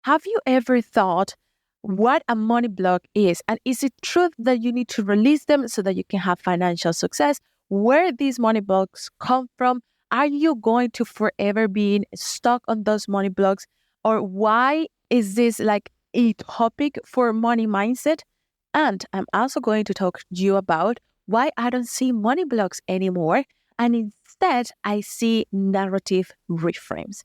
Have you ever thought what a money block is? And is it true that you need to release them so that you can have financial success? Where these money blocks come from? Are you going to forever be stuck on those money blocks? Or why is this like a topic for money mindset? And I'm also going to talk to you about why I don't see money blocks anymore. And instead, I see narrative reframes.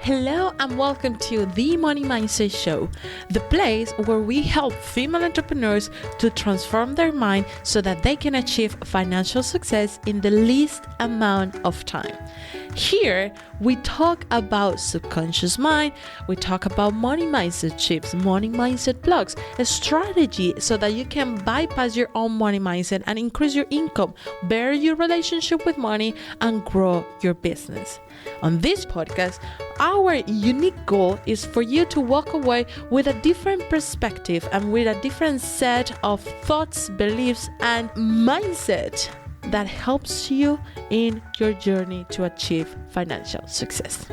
Hello and welcome to the Money Mindset Show, the place where we help female entrepreneurs to transform their mind so that they can achieve financial success in the least amount of time. Here, we talk about subconscious mind, we talk about money mindset shifts, money mindset blocks, a strategy so that you can bypass your own money mindset and increase your income, better your relationship with money, and grow your business. On this podcast, our unique goal is for you to walk away with a different perspective and with a different set of thoughts, beliefs, and mindset that helps you in your journey to achieve financial success.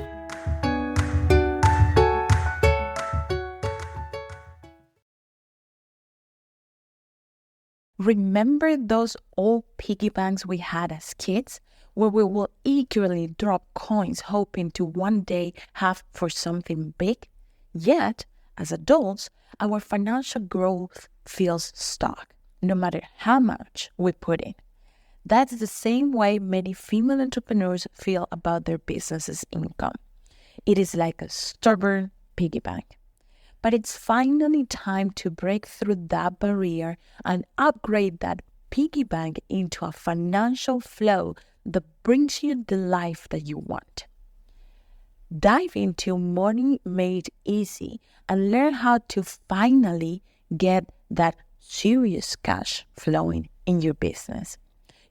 Remember those old piggy banks we had as kids, where we will eagerly drop coins hoping to one day have for something big? Yet, as adults, our financial growth feels stuck, no matter how much we put in. That's the same way many female entrepreneurs feel about their business's income. It is like a stubborn piggy bank. But it's finally time to break through that barrier and upgrade that piggy bank into a financial flow that brings you the life that you want. Dive into Money Made Easy and learn how to finally get that serious cash flowing in your business,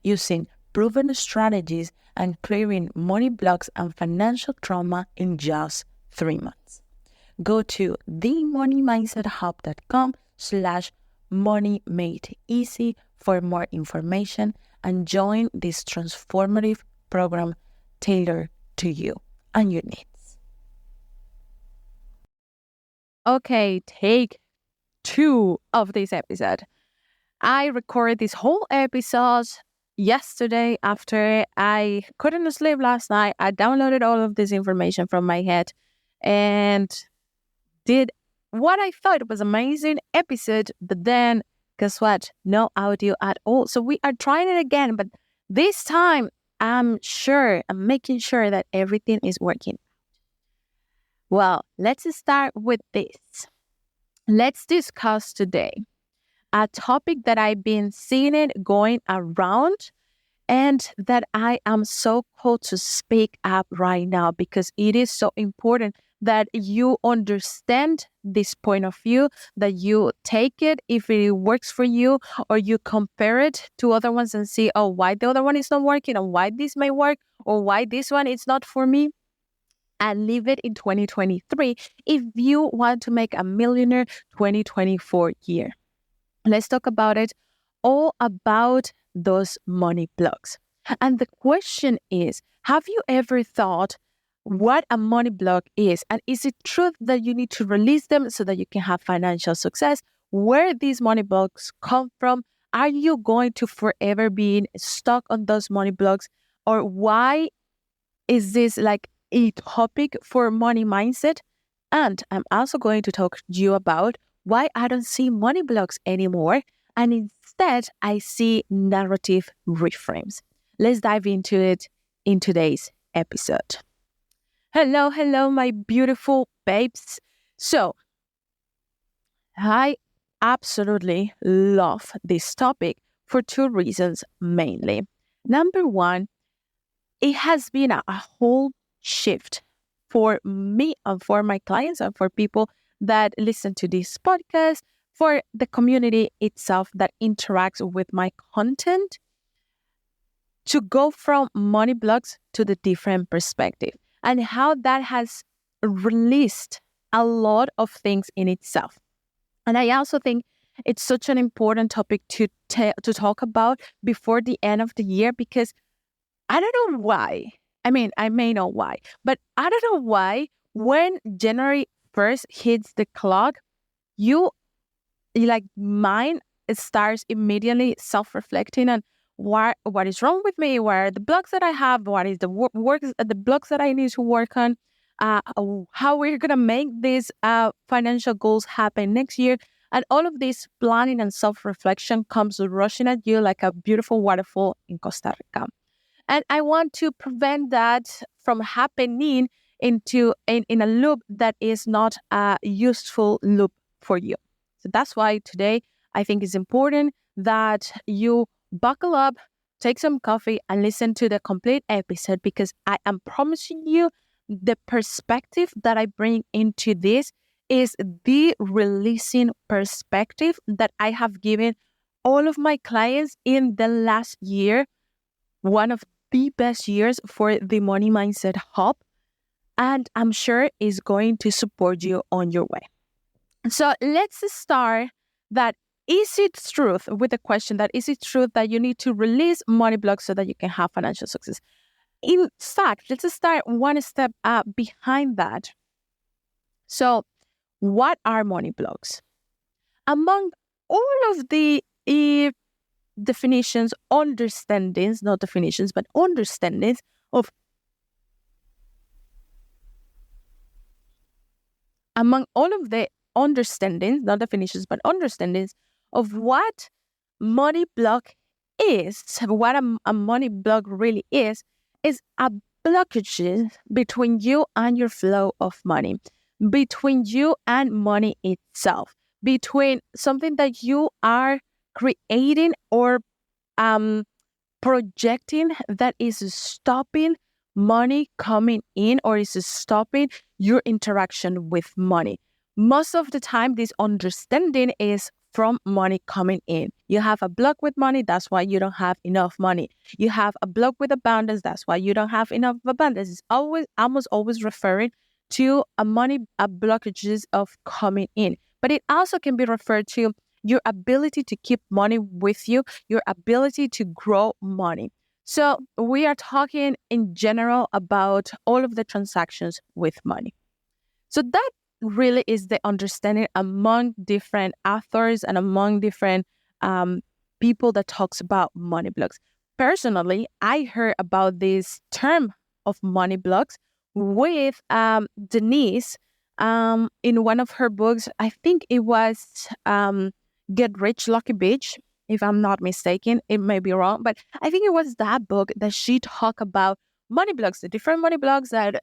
using proven strategies and clearing money blocks and financial trauma in just 3 months. Go to themoneymindsethub.com/moneymadeeasy for more information and join this transformative program tailored to you and your needs. Okay, take 2 of this episode. I recorded this whole episode yesterday after I couldn't sleep last night. I downloaded all of this information from my head and did what I thought was amazing episode, but then guess what? No audio at all. So we are trying it again, but this time I'm making sure that everything is working. Well, let's start with this. Let's discuss today a topic that I've been seeing it going around and that I am so called to speak up right now because it is so important that you understand this point of view, that you take it if it works for you, or you compare it to other ones and see, oh, why the other one is not working, and why this may work, or why this one is not for me, and leave it in 2023 if you want to make a millionaire 2024 year. Let's talk about it, all about those money blocks. And the question is, have you ever thought what a money block is? And is it true that you need to release them so that you can have financial success? Where these money blocks come from? Are you going to forever be stuck on those money blocks? Or why is this like a topic for money mindset? And I'm also going to talk to you about why I don't see money blocks anymore. And instead, I see narrative reframes. Let's dive into it in today's episode. Hello, my beautiful babes. So, I absolutely love this topic for 2 reasons mainly. Number one, it has been a whole shift for me and for my clients and for people that listen to this podcast, for the community itself that interacts with my content, to go from money blocks to the different perspective, and how that has released a lot of things in itself. And I also think it's such an important topic to talk about before the end of the year, because I don't know why. I mean, I may know why, but I don't know why when January 1st hits the clock, you like mine starts immediately self-reflecting on what is wrong with me, what are the blocks that I have, what is the the blocks that I need to work on, how we're gonna make these financial goals happen next year. And all of this planning and self-reflection comes rushing at you like a beautiful waterfall in Costa Rica. And I want to prevent that from happening in a loop that is not a useful loop for you. So that's why today I think it's important that you buckle up, take some coffee, and listen to the complete episode, because I am promising you the perspective that I bring into this is the releasing perspective that I have given all of my clients in the last year, one of the best years for the Money Mindset Hub, and I'm sure is going to support you on your way. So let's start that. Is it truth with the question that is it truth that you need to release money blocks so that you can have financial success? In fact, let's start one step behind that. So, what are money blocks? Among all of the definitions, understandings, not definitions, but understandings of among all of the understandings, not definitions, but understandings of what money block is, what a money block really is a blockage between you and your flow of money, between you and money itself, between something that you are creating or projecting that is stopping money coming in or is stopping your interaction with money. Most of the time, this understanding is from money coming in. You have a block with money, that's why you don't have enough money. You have a block with abundance, that's why you don't have enough abundance. It's almost always referring to a blockages of coming in. But it also can be referred to your ability to keep money with you, your ability to grow money. So we are talking in general about all of the transactions with money. So that really is the understanding among different authors and among different people that talks about money blocks. Personally, I heard about this term of money blocks with Denise in one of her books. I think it was Get Rich Lucky Bitch, if I'm not mistaken. It may be wrong, but I think it was that book that she talked about money blocks, the different money blocks that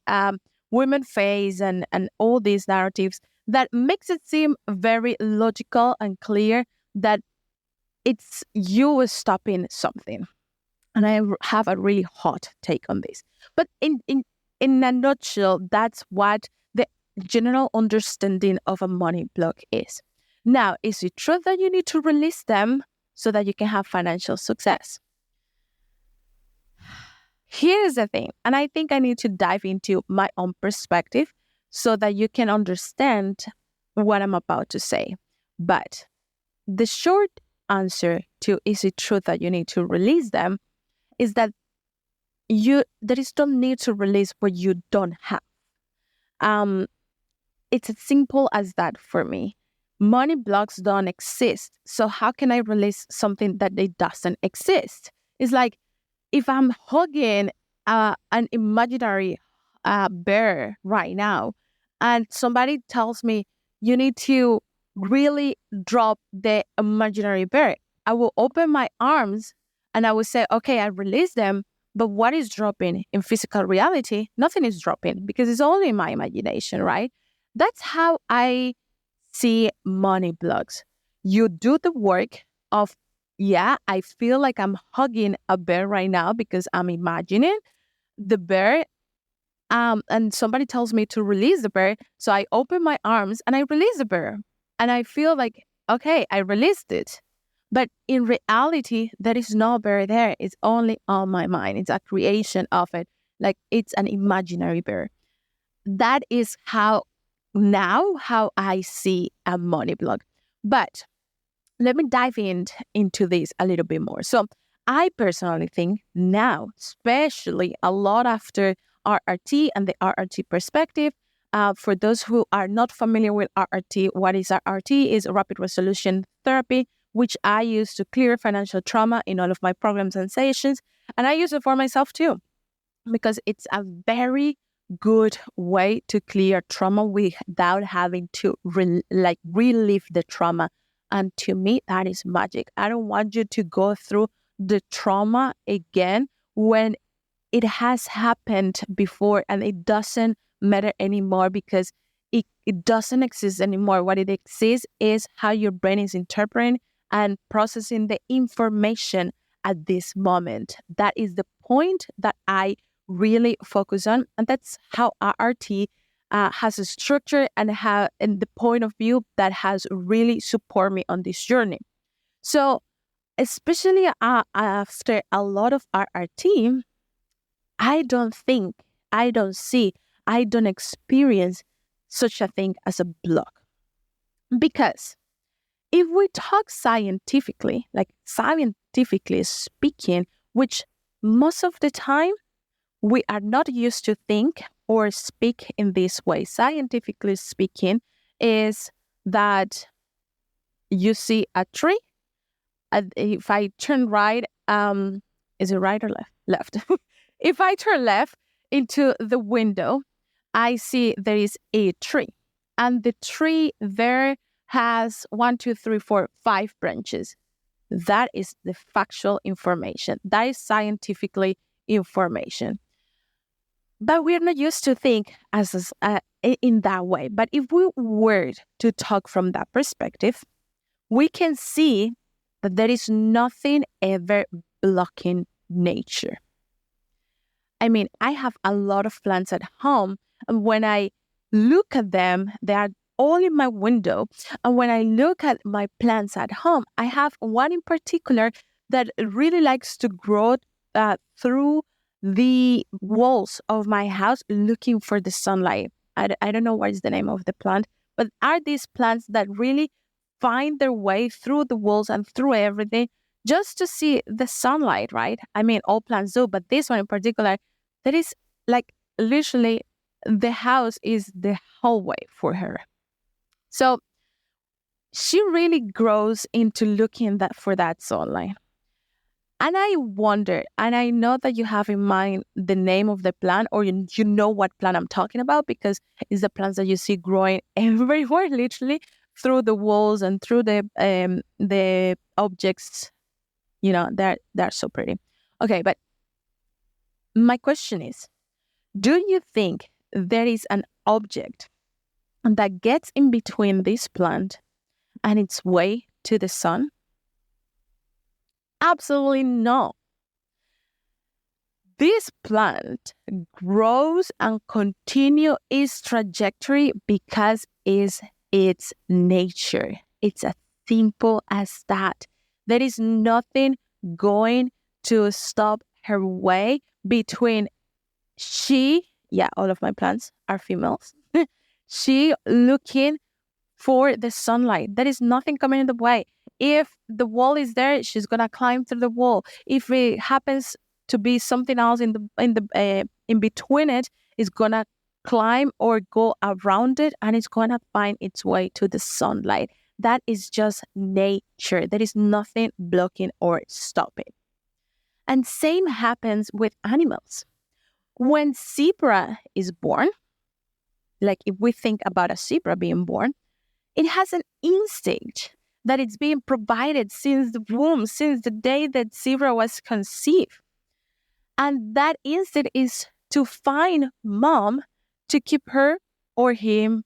women face and all these narratives that makes it seem very logical and clear that it's you stopping something. And I have a really hot take on this. But in a nutshell, that's what the general understanding of a money block is. Now, is it true that you need to release them so that you can have financial success? Here's the thing, and I think I need to dive into my own perspective so that you can understand what I'm about to say. But the short answer to is it true that you need to release them is that there is no need to release what you don't have. It's as simple as that for me. Money blocks don't exist. So how can I release something that it doesn't exist? It's like if I'm hugging an imaginary bear right now, and somebody tells me you need to really drop the imaginary bear, I will open my arms and I will say, okay, I release them. But what is dropping in physical reality? Nothing is dropping because it's only my imagination, right? That's how I see money blocks. You do the work of, yeah, I feel like I'm hugging a bear right now because I'm imagining the bear. And somebody tells me to release the bear. So I open my arms and I release the bear. And I feel like, okay, I released it. But in reality, there is no bear there. It's only on my mind. It's a creation of it. Like it's an imaginary bear. That is how I see a money block. But let me dive into this a little bit more. So I personally think now, especially a lot after RRT and the RRT perspective, for those who are not familiar with RRT, what is RRT? Is rapid resolution therapy, which I use to clear financial trauma in all of my programs and sessions. And I use it for myself too, because it's a very good way to clear trauma without having to relive the trauma. And to me, that is magic. I don't want you to go through the trauma again when it has happened before and it doesn't matter anymore because it doesn't exist anymore. What it exists is how your brain is interpreting and processing the information at this moment. That is the point that I really focus on. And that's how RRT has a structure and the point of view that has really supported me on this journey. So especially after a lot of RRT, I don't think, I don't see, I don't experience such a thing as a block. Because if we talk scientifically, like scientifically speaking, which most of the time we are not used to think or speak in this way, scientifically speaking, is that you see a tree. If I turn right, is it right or left? Left. If I turn left into the window, I see there is a tree. And the tree there has 1, 2, 3, 4, 5 branches. That is the factual information. That is scientifically information. But we're not used to think in that way. But if we were to talk from that perspective, we can see that there is nothing ever blocking nature. I mean, I have a lot of plants at home, and when I look at them, they are all in my window. And when I look at my plants at home, I have one in particular that really likes to grow through the walls of my house looking for the sunlight. I don't know what is the name of the plant, but are these plants that really find their way through the walls and through everything just to see the sunlight, right? I mean, all plants do, but this one in particular, that is like literally the house is the hallway for her. So she really grows into looking for that sunlight. And I wonder, and I know that you have in mind the name of the plant, or you know what plant I'm talking about, because it's the plants that you see growing everywhere, literally through the walls and through the objects. You know, they're so pretty. Okay, but my question is, do you think there is an object that gets in between this plant and its way to the sun? Absolutely no. This plant grows and continues its trajectory because it's its nature. It's as simple as that. There is nothing going to stop her way between all of my plants are females. She looking for the sunlight. There is nothing coming in the way. If the wall is there, she's gonna climb through the wall. If it happens to be something else in between it, it's gonna climb or go around it, and it's gonna find its way to the sunlight. That is just nature. There is nothing blocking or stopping. And same happens with animals. When zebra is born, like if we think about a zebra being born, it has an instinct that it's being provided since the womb, since the day that zebra was conceived. And that instinct is to find mom to keep her or him,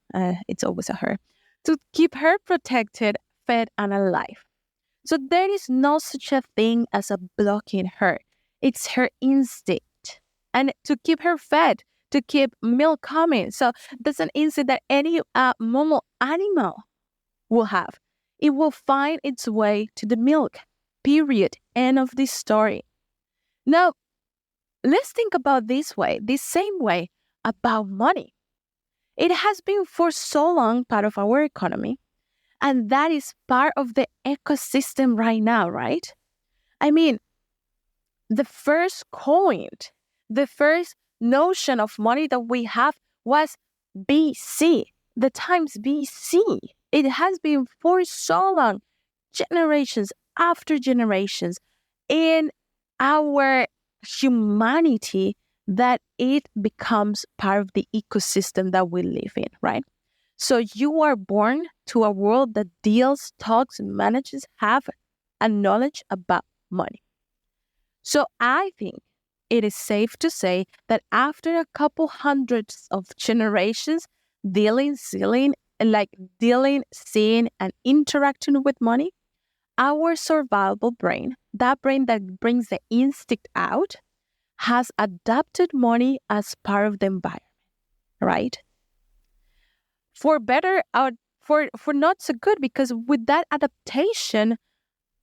it's always a her, to keep her protected, fed, and alive. So there is no such a thing as a blocking her. It's her instinct. And to keep her fed, to keep milk coming. So that's an instinct that any normal animal will have. It will find its way to the milk. Period. End of this story. Now, let's think about this same way about money. It has been for so long part of our economy. And that is part of the ecosystem right now, right? I mean, the first coin, the first notion of money that we have was BC, the times BC. It has been for so long, generations after generations, in our humanity, that it becomes part of the ecosystem that we live in, right? So you are born to a world that deals, talks, and manages, have a knowledge about money. So I think it is safe to say that after a couple hundreds of generations dealing, seeing, and interacting with money, our survival brain, that brain that brings the instinct out, has adapted money as part of the environment, right? For better or for not so good, because with that adaptation,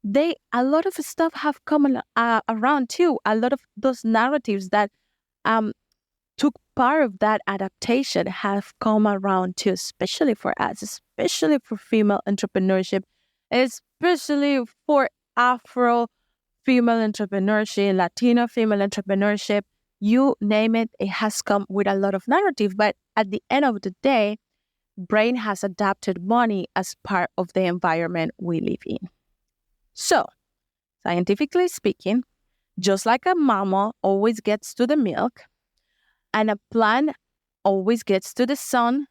a lot of stuff have come around too. A lot of those narratives that um took part of that adaptation have come around too, especially for us, especially for female entrepreneurship, especially for Afro female entrepreneurship, Latino female entrepreneurship. You name it, it has come with a lot of narrative. But at the end of the day, brain has adapted money as part of the environment we live in. So, scientifically speaking, just like a mama always gets to the milk and a plant always gets to the sun,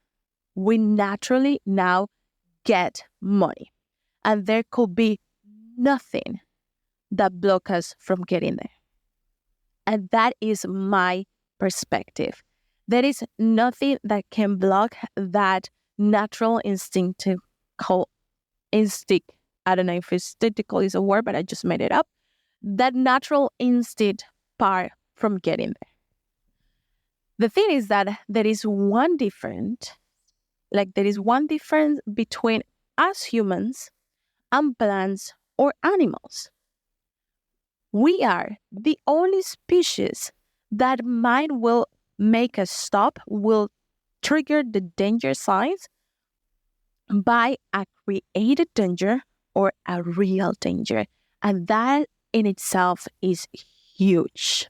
we naturally now get money. And there could be nothing that blocks us from getting there. And that is my perspective. There is nothing that can block that natural instinctive instinct. I don't know if instinctical is a word, but I just made it up. That natural instinct part from getting there. The thing is that there is one difference between us humans and plants or animals. We are the only species that mind will make us stop, will trigger the danger signs by a created danger or a real danger. And that in itself is huge.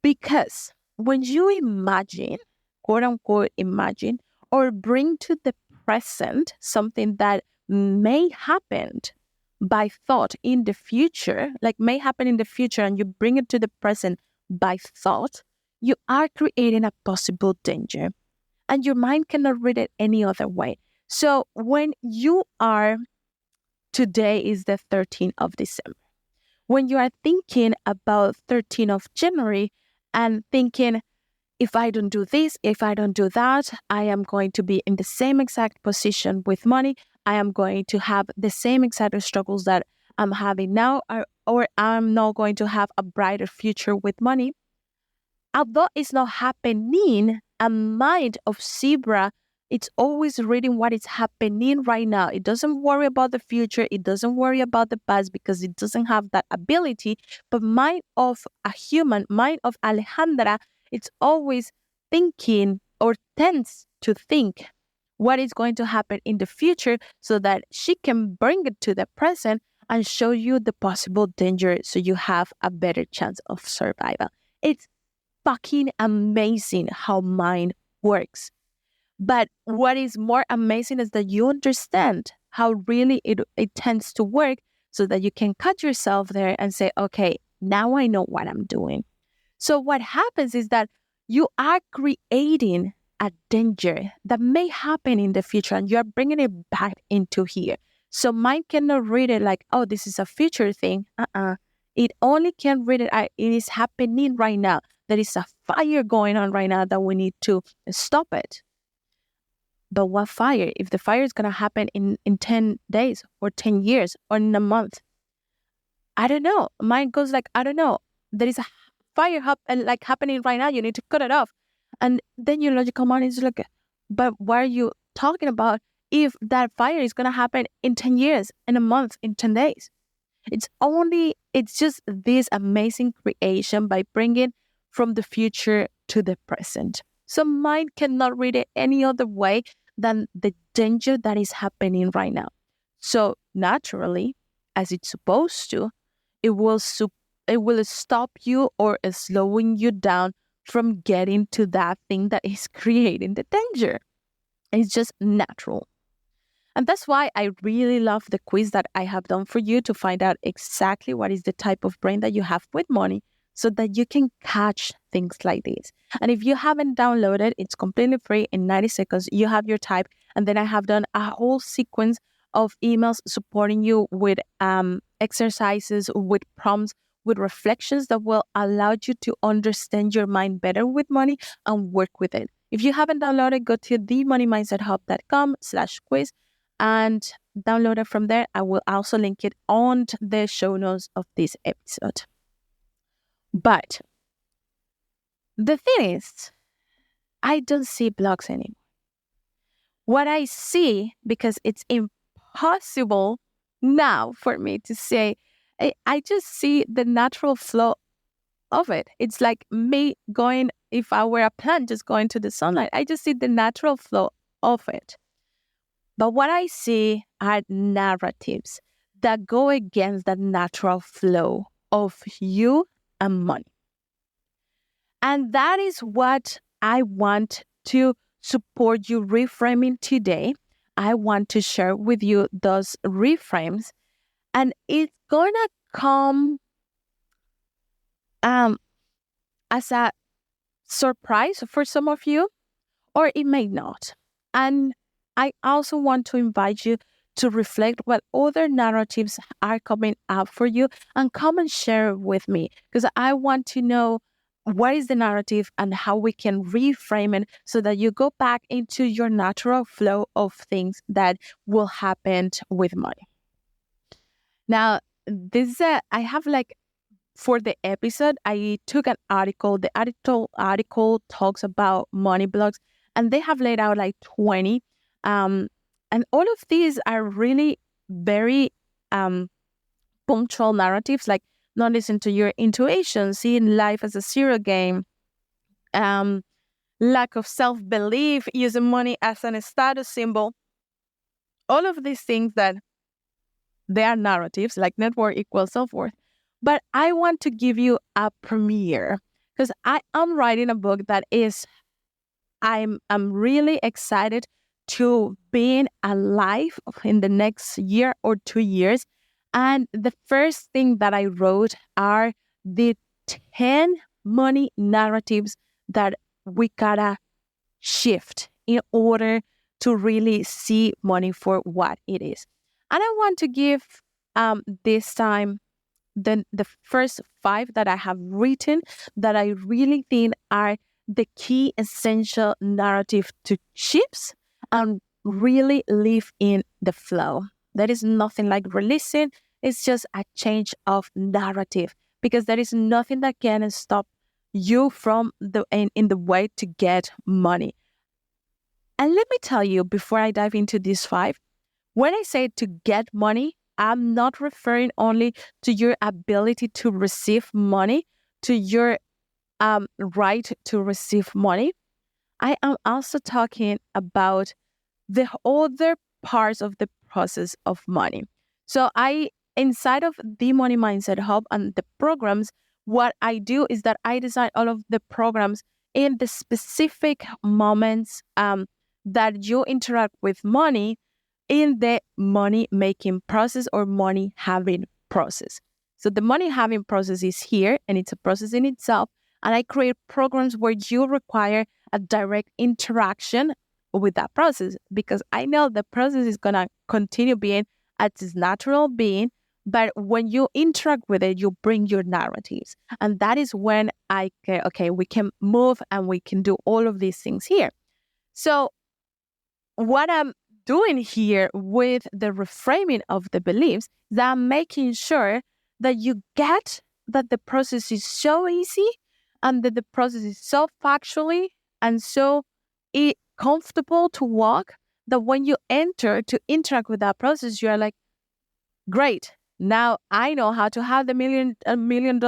Because when you imagine, quote unquote, imagine, or bring to the present something that may happen by thought in the future, like may happen in the future, and you bring it to the present by thought, you are creating a possible danger. And your mind cannot read it any other way. So when you are, today is the 13th of December. When you are thinking about 13th of January and thinking, if I don't do this, if I don't do that, I am going to be in the same exact position with money. I am going to have the same exact struggles that I'm having now, or I'm not going to have a brighter future with money. Although it's not happening, a mind of zebra, it's always reading what is happening right now. It doesn't worry about the future. It doesn't worry about the past because it doesn't have that ability. But mind of a human, mind of Alejandra, it's always thinking or tends to think what is going to happen in the future so that she can bring it to the present and show you the possible danger so you have a better chance of survival. It's fucking amazing how mind works. But what is more amazing is that you understand how really it tends to work so that you can cut yourself there and say, okay, now I know what I'm doing. So what happens is that you are creating a danger that may happen in the future and you're bringing it back into here. So mind cannot read it like, oh, this is a future thing. It only can read it. It is happening right now. There is a fire going on right now that we need to stop it. But what fire? If the fire is going to happen in 10 days or 10 years or in a month, I don't know. Mine goes like, I don't know. There is a fire happening right now. You need to cut it off. And then your logical mind is like, but what are you talking about if that fire is going to happen in 10 years, in a month, in 10 days? It's just this amazing creation by bringing from the future to the present. So mind cannot read it any other way than the danger that is happening right now. So naturally, as it's supposed to, it will stop you or slowing you down from getting to that thing that is creating the danger. It's just natural. And that's why I really love the quiz that I have done for you to find out exactly what is the type of brain that you have with money so that you can catch things like this. And if you haven't downloaded, it's completely free in 90 seconds. You have your type. And then I have done a whole sequence of emails supporting you with exercises, with prompts, with reflections that will allow you to understand your mind better with money and work with it. If you haven't downloaded, go to themoneymindsethub.com/quiz and download it from there. I will also link it on the show notes of this episode. But the thing is, I don't see blogs anymore. What I see, because it's impossible now for me to say, I just see the natural flow of it. It's like me going, if I were a plant, just going to the sunlight. I just see the natural flow of it. But what I see are narratives that go against that natural flow of you and money. And that is what I want to support you reframing today. I want to share with you those reframes, and it's going to come as a surprise for some of you, or it may not. And I also want to invite you to reflect what other narratives are coming up for you and come and share with me, because I want to know what is the narrative and how we can reframe it so that you go back into your natural flow of things that will happen with money. Now, I have like, for the episode, I took an article. The article talks about money blogs, and they have laid out like 20. And all of these are really very punctual narratives, like not listen to your intuition, seeing life as a zero game, lack of self-belief, using money as a status symbol. All of these things that they are narratives, like net worth equals self-worth. But I want to give you a premiere because I am writing a book that is, I'm really excited to being alive in the next year or 2 years. And the first thing that I wrote are the 10 money narratives that we gotta shift in order to really see money for what it is. And I want to give this time the first 5 that I have written that I really think are the key essential narrative to shift and really live in the flow. There is nothing like releasing. It's just a change of narrative, because there is nothing that can stop you from in the way to get money. And let me tell you, before I dive into these 5, when I say to get money, I'm not referring only to your ability to receive money, to your right to receive money. I am also talking about the other parts of the process of money. So inside of the Money Mindset Hub and the programs, what I do is that I design all of the programs in the specific moments that you interact with money in the money making process or money having process. So the money having process is here, and it's a process in itself. And I create programs where you require a direct interaction with that process, because I know the process is going to continue being at its natural being. But when you interact with it, you bring your narratives. And that is when we can move and we can do all of these things here. So what I'm doing here with the reframing of the beliefs, that I'm making sure that you get that the process is so easy and that the process is so factually and so comfortable to walk, that when you enter to interact with that process, you are like, great, now I know how to have the $1 million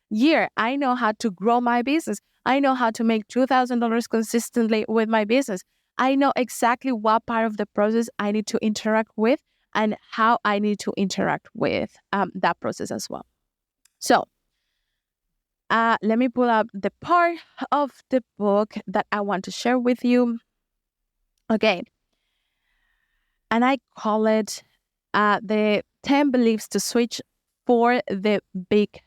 year. I know how to grow my business. I know how to make $2,000 consistently with my business. I know exactly what part of the process I need to interact with and how I need to interact with that process as well. So let me pull up the part of the book that I want to share with you. Okay. And I call it the 10 beliefs to switch for the big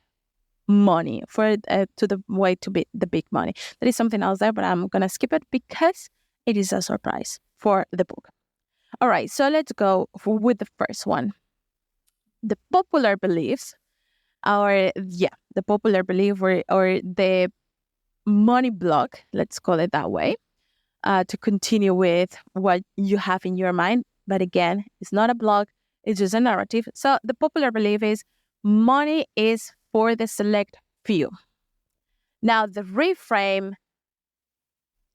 money, for to the way to be the big money. There is something else there, but I'm going to skip it because it is a surprise for the book. All right, so let's go with the first one. The popular beliefs, the popular belief or the money block, let's call it that way, to continue with what you have in your mind. But again, it's not a blog, it's just a narrative. So the popular belief is money is for the select few. Now, the reframe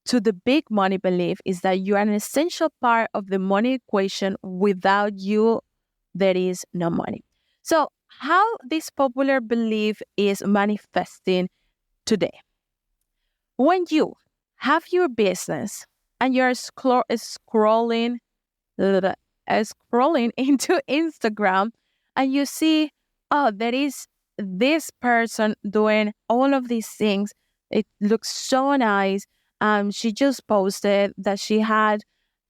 to the big money belief is that you are an essential part of the money equation. Without you, there is no money. So, how this popular belief is manifesting today? When you have your business and you're scrolling into Instagram and you see, oh, there is this person doing all of these things. It looks so nice. She just posted that she had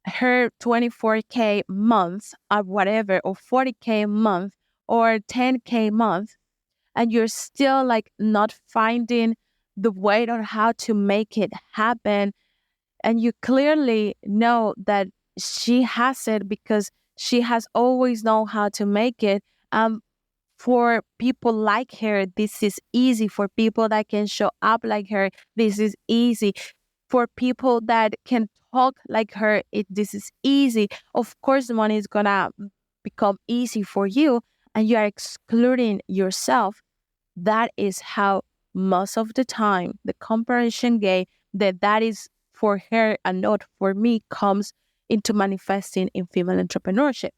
her 24K month or whatever, or 40K month or 10K month, and you're still like not finding the way on how to make it happen. And you clearly know that she has it because she has always known how to make it. For people like her, this is easy. For people that can show up like her, this is easy. For people that can talk like her, this is easy. Of course, the money is gonna become easy for you, and you are excluding yourself. That is how most of the time the comparison game that is for her and not for me comes into manifesting in female entrepreneurship.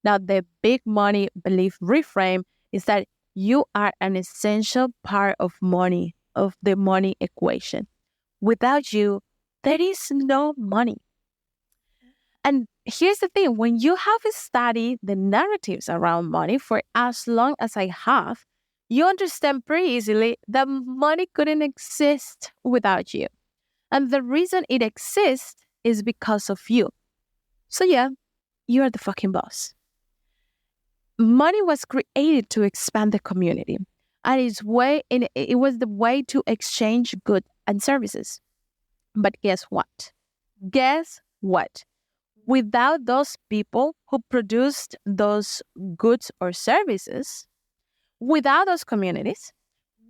Now, the big money belief reframe is that you are an essential part of money, of the money equation. Without you, there is no money. And here's the thing, when you have studied the narratives around money for as long as I have, you understand pretty easily that money couldn't exist without you. And the reason it exists is because of you. So yeah, you are the fucking boss. Money was created to expand the community, and it was the way to exchange goods and services. But guess what? Guess what? Without those people who produced those goods or services, without those communities,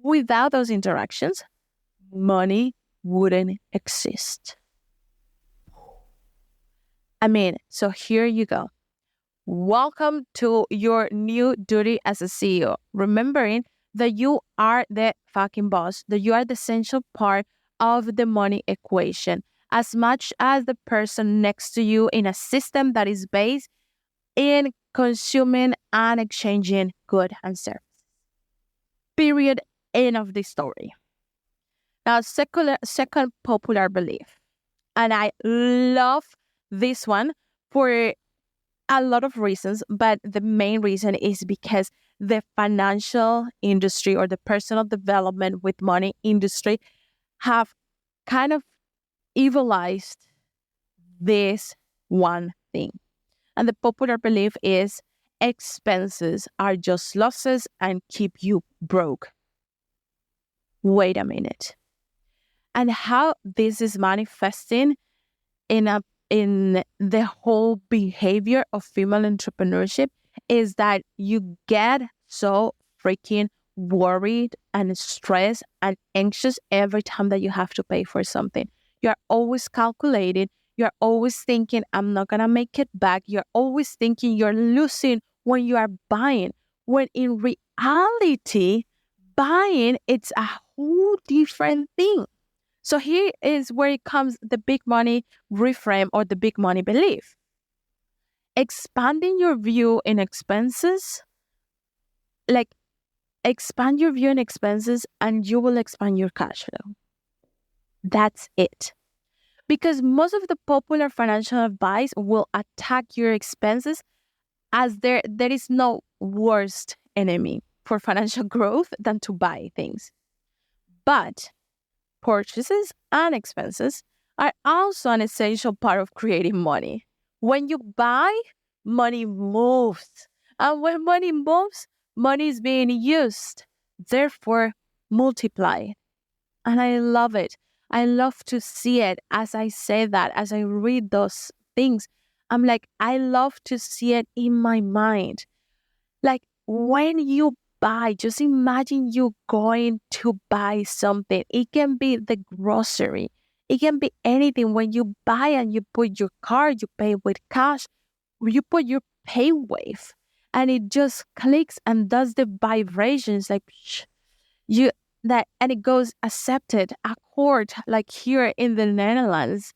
without those interactions, money wouldn't exist. I mean, so here you go. Welcome to your new duty as a CEO. Remembering that you are the fucking boss, that you are the essential part of the money equation, as much as the person next to you in a system that is based in consuming and exchanging goods and services. Period. End of the story. Now, second popular belief, and I love this one for a lot of reasons, but the main reason is because the financial industry or the personal development with money industry have kind of evilized this one thing. And the popular belief is expenses are just losses and keep you broke. Wait a minute. And how this is manifesting in the whole behavior of female entrepreneurship is that you get so freaking worried and stressed and anxious every time that you have to pay for something. You're always calculating. You're always thinking, I'm not going to make it back. You're always thinking you're losing when you are buying. When in reality, buying, it's a whole different thing. So here is where it comes the big money reframe or the big money belief. Expanding your view in expenses, like expand your view in expenses and you will expand your cash flow. That's it. because most of the popular financial advice will attack your expenses as there is no worst enemy for financial growth than to buy things. But purchases and expenses are also an essential part of creating money. When you buy, money moves. And when money moves, money is being used. Therefore, multiply. And I love it. I love to see it as I say that, as I read those things. I'm like, I love to see it in my mind. Like when you buy, just imagine you going to buy something. It can be the grocery. It can be anything. When you buy and you put your card, you pay with cash, you put your pay wave and it just clicks and does the vibrations like you that and it goes accepted, accord like here in the Netherlands.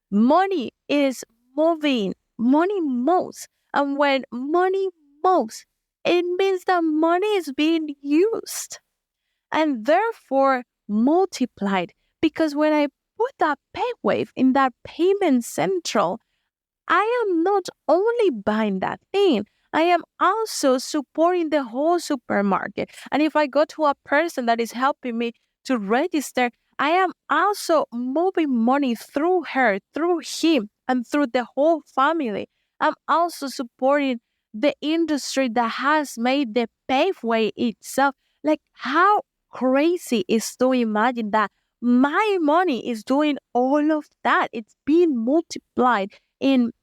Money is moving. Money moves. And when money moves, it means that money is being used and therefore multiplied. Because when I put that pay wave in that payment central, I am not only buying that thing, I am also supporting the whole supermarket. And if I go to a person that is helping me to register, I am also moving money through her, through him, and through the whole family. I'm also supporting the industry that has made the paveway itself. Like, how crazy is to imagine that my money is doing all of that? It's being multiplied in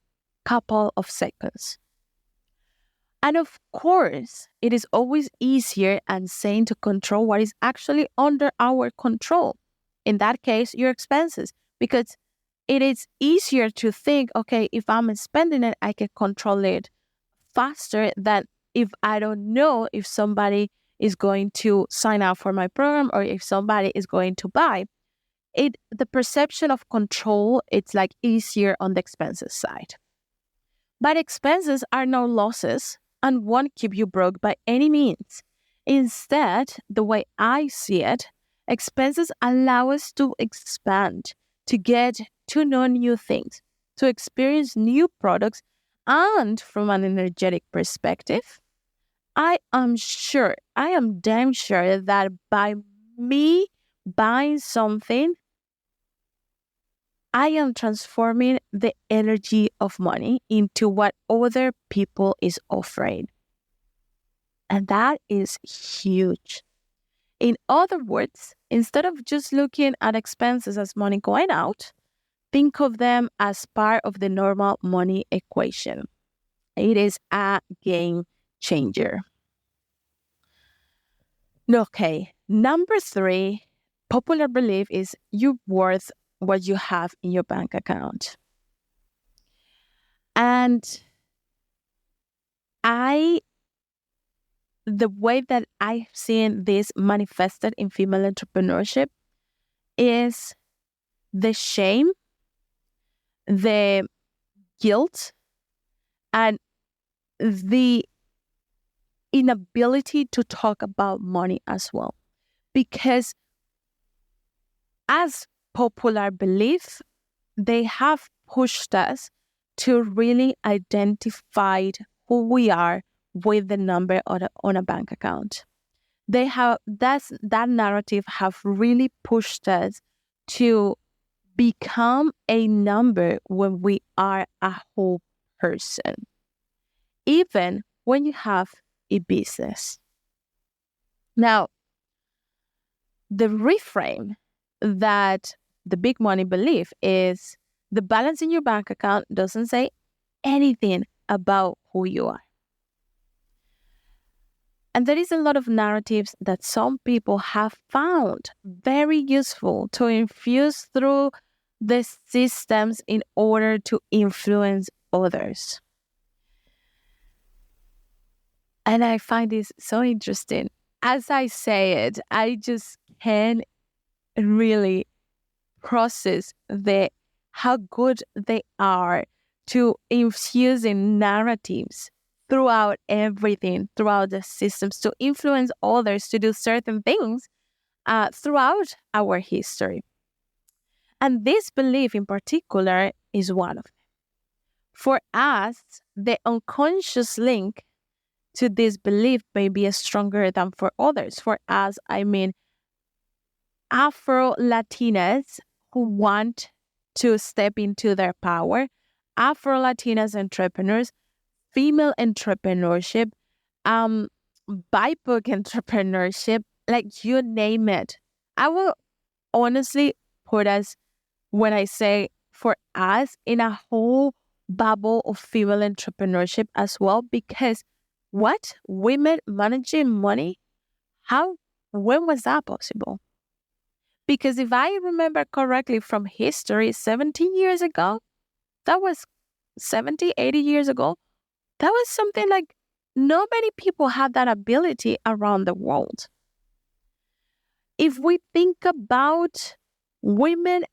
couple of seconds. And of course, it is always easier and sane to control what is actually under our control. In that case, your expenses, because it is easier to think, okay, if I'm spending it, I can control it faster than if I don't know if somebody is going to sign up for my program or if somebody is going to buy. The perception of control, it's like easier on the expenses side. But expenses are no losses and won't keep you broke by any means. Instead, the way I see it, expenses allow us to expand, to get to know new things, to experience new products, and from an energetic perspective, I am damn sure that by me buying something, I am transforming the energy of money into what other people is offering. And that is huge. In other words, instead of just looking at expenses as money going out, think of them as part of the normal money equation. It is a game changer. Okay, number 3, popular belief is you're worth what you have in your bank account. And the way that I've seen this manifested in female entrepreneurship is the shame, the guilt, and the inability to talk about money as well. Because as popular belief, they have pushed us to really identify who we are with the number on a bank account. That narrative have really pushed us to become a number when we are a whole person, even when you have a business. Now, the reframe that the big money belief is the balance in your bank account doesn't say anything about who you are. And there is a lot of narratives that some people have found very useful to infuse through the systems in order to influence others. And I find this so interesting. As I say it, I just can't really process how good they are to infusing narratives throughout everything, throughout the systems, to influence others to do certain things throughout our history. And this belief in particular is one of them. For us, the unconscious link to this belief may be stronger than for others. For us, I mean Afro Latinas who want to step into their power, Afro Latinas entrepreneurs, female entrepreneurship, um, BIPOC entrepreneurship, like you name it. I will honestly put us, when I say for us, in a whole bubble of female entrepreneurship as well, because what? Women managing money? How? When was that possible? Because if I remember correctly from history, 70 years ago, that was 70, 80 years ago, that was something like not many people had that ability around the world. If we think about women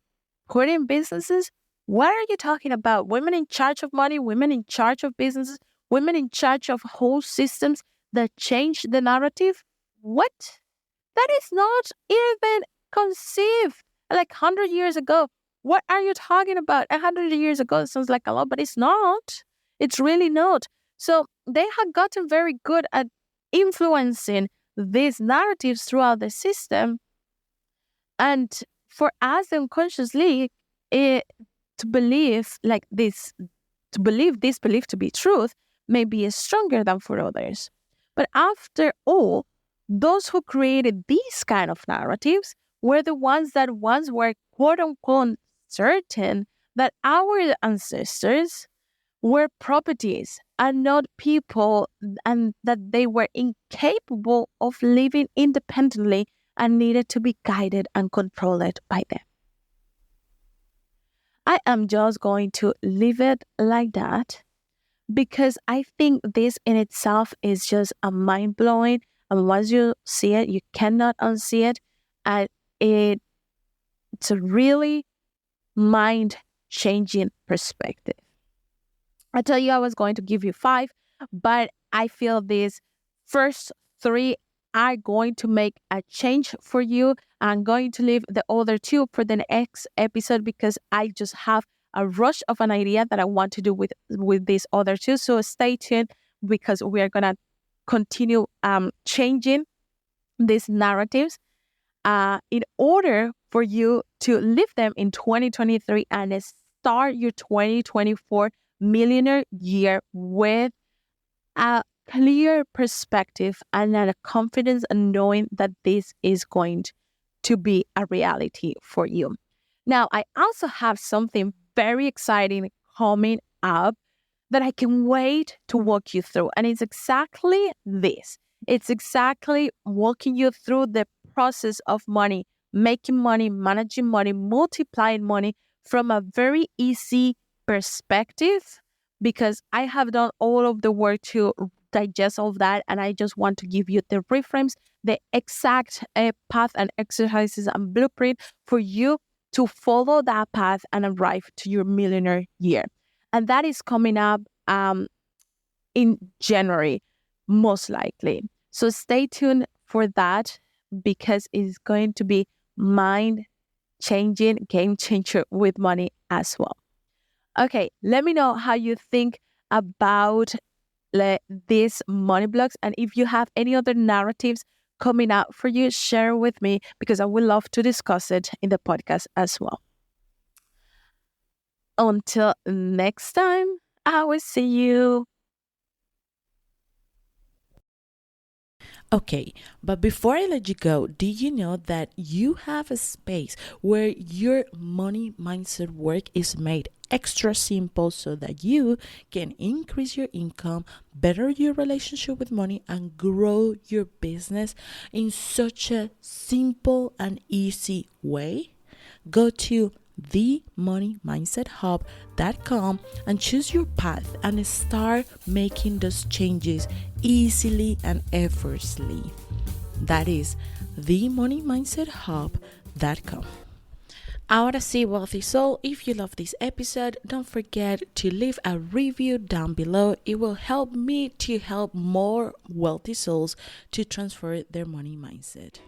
putting businesses, what are you talking about? Women in charge of money, women in charge of businesses, women in charge of whole systems that change the narrative? What? That is not even conceived like 100 years ago. What are you talking about? 100 years ago it sounds like a lot, but it's not. It's really not. So they have gotten very good at influencing these narratives throughout the system. And for us unconsciously, to believe like this, to believe this belief to be truth may be stronger than for others. But after all, those who created these kind of narratives were the ones that once were quote unquote certain that our ancestors were properties and not people, and that they were incapable of living independently and needed to be guided and controlled by them. I am just going to leave it like that because I think this in itself is just a mind blowing. And once you see it, you cannot unsee it. And it's a really mind changing perspective. I tell you, I was going to give you 5, but I feel these first 3 are going to make a change for you. I'm going to leave the other 2 for the next episode because I just have a rush of an idea that I want to do with these other 2. So stay tuned because we are going to continue changing these narratives in order for you to live them in 2023 and start your 2024 millionaire year with a clear perspective and a confidence and knowing that this is going to be a reality for you. Now, I also have something very exciting coming up that I can wait to walk you through. And it's exactly this. It's exactly walking you through the process of money, making money, managing money, multiplying money from a very easy perspective, because I have done all of the work to digest all of that. And I just want to give you the reframes, the exact path and exercises and blueprint for you to follow that path and arrive to your millionaire year. And that is coming up in January, most likely. So stay tuned for that because it's going to be mind-changing, game changer with money as well. Okay, let me know how you think about these money blocks. And if you have any other narratives coming out for you, share with me because I would love to discuss it in the podcast as well. Until next time, I will see you. Okay, but before I let you go, did you know that you have a space where your money mindset work is made extra simple so that you can increase your income, better your relationship with money, and grow your business in such a simple and easy way? Go to themoneymindset.hub.com and choose your path and start making those changes easily and effortlessly. That is themoneymindset.hub.com. Ahora sí, wealthy soul, if you love this episode, don't forget to leave a review down below. It will help me to help more wealthy souls to transfer their money mindset.